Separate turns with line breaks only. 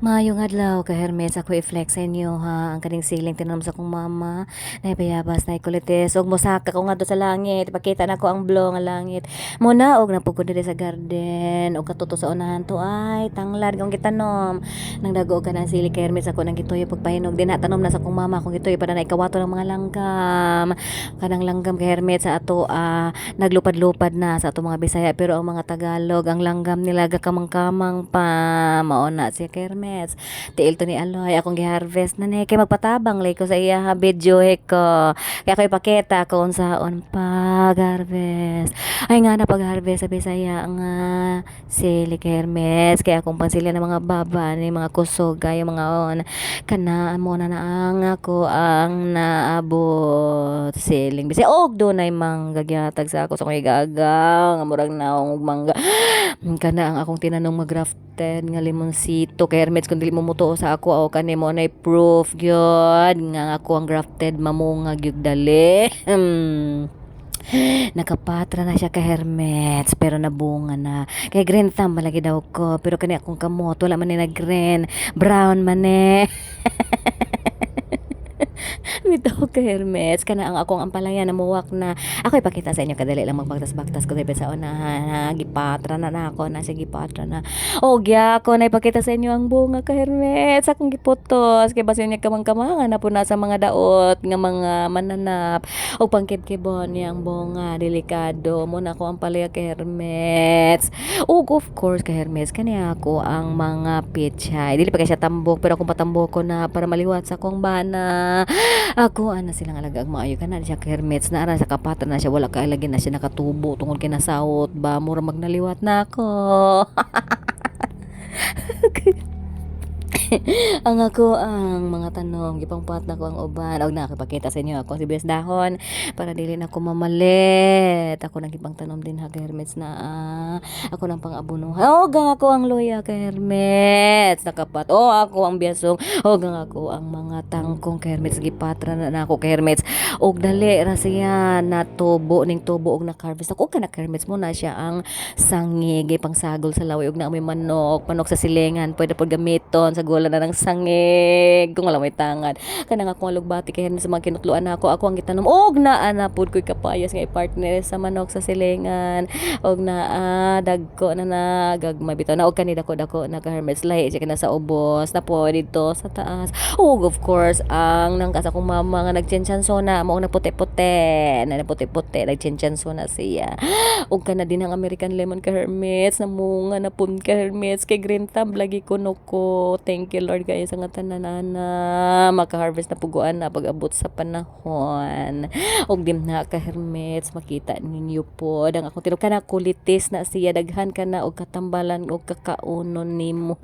Maayong adlaw ka Hermes, ako i-flex sa inyo ha. Ang kaning siling tinanom sa kong mama. Naibayabas na kulitis. Og mosaka ko nga do sa langit. Ipakita na ko ang blow nga langit. Muna og napugod diri sa garden. Og katuto sa unahan to ay tanglad kung gitanom. Nang dago ka ng sili ka Hermes ako nang gituyo pagpahinog. Din tanom na sa kong mama kung gituyo para na ikawato ng mga langgam. Kanang langgam ka Hermes sa ato naglupad-lupad na sa ato mga Bisaya pero ang mga Tagalog ang langgam nila gakamang-kamang pa. Mauna siya ka Hermes. Tiil to ni Aloy akong gi-harvest na ni kay magpatabang lay ko sa iya ha video ko kaya ko ipakita kung unsaon pag-harvest ay nga na pag-harvest sa Bisaya nga sili kay Hermes kaya akong pansili ng mga baba ni mga kusog kaya mga on kana mo na ang ako ang naabot siling Bisaya og dunay manggagyatag sa ako sa kong igagaw nga murag naong ug mangga kana ang akong tinanong mag-grafted nga limonsito kay Hermes kung dili mo mutuo sa ako o kani mo nay proof gyud nga ako ang grafted mamunga gyud dali nakapatra na siya ka Hermes pero nabunga na kay green thumb malagi daw ko pero kani akong kamot wala man ni na green brown man eh bitaw ka Hermes kana ang akong ampalaya na muwak na ako ipakita sa inyo kadali lang magbaktas-baktas ko dito sa unahan ha gipatra na ako na sige gipatra na og ya ako na ipakita sa inyo ang bunga ka Hermes akong giputos kay basin niya kamang-kamangan na po na sa mga daot nga mga mananap og pangkibkibon niyang bunga delikado mo na ako ampalaya ka Hermes og of course ka Hermes kani ako ang mga pichay dili pa kay siya tambok pero kung patambok ko na para maliwat sa akong bana ako ana silang alaga ang maayo kana siya ka Hermes na ara sa kapata na siya wala kay lagi na siya nakatubo tungod kay nasawot ba mura magnaliwat na ako ang ako ang mga tanom gipangpat na ko ang uban og nakapakita sa inyo ako sibuyas dahon para dili na ko mamalit ako nang gipang tanom din ha ka Hermes na ako nang pang-abono og ang ako ang loya ka Hermes nakapat ako ang biyasong og ang ako ang mga tangkong ka Hermes gipatra na ako ka Hermes og dali ra siya natubo ning tubo og na-harvest ako kana ka Hermes mo na siya ang sangig pang sagol sa laway og na may manok sa silingan pwede pod gamiton sa wala na ng sangig kung wala may tangad kanang akong alugbati kay sa mga kinutluan ako ang gitanom og naa na pud ko'y kapayas nga partner sa manok sa silingan og naa dagko na nagagmay bitaw na og kani dako na ka Hermes lahi siya kana sa ubos na po dito sa taas og of course ang nangkas akong mama nga nagchenchansona na mao na puti-puti nagchenchansona siya og kana din ang American lemon ka Hermes namunga na pun ka Hermes kay green thumb lagi ko thank you Lord kayo sa nga tanan na maka-harvest na puguan na pag-abot sa panahon og dim na ka Hermes makita ninyo po dang akong tinuod kana kulitis na siya daghan kana og katambalan og kakaunon nimo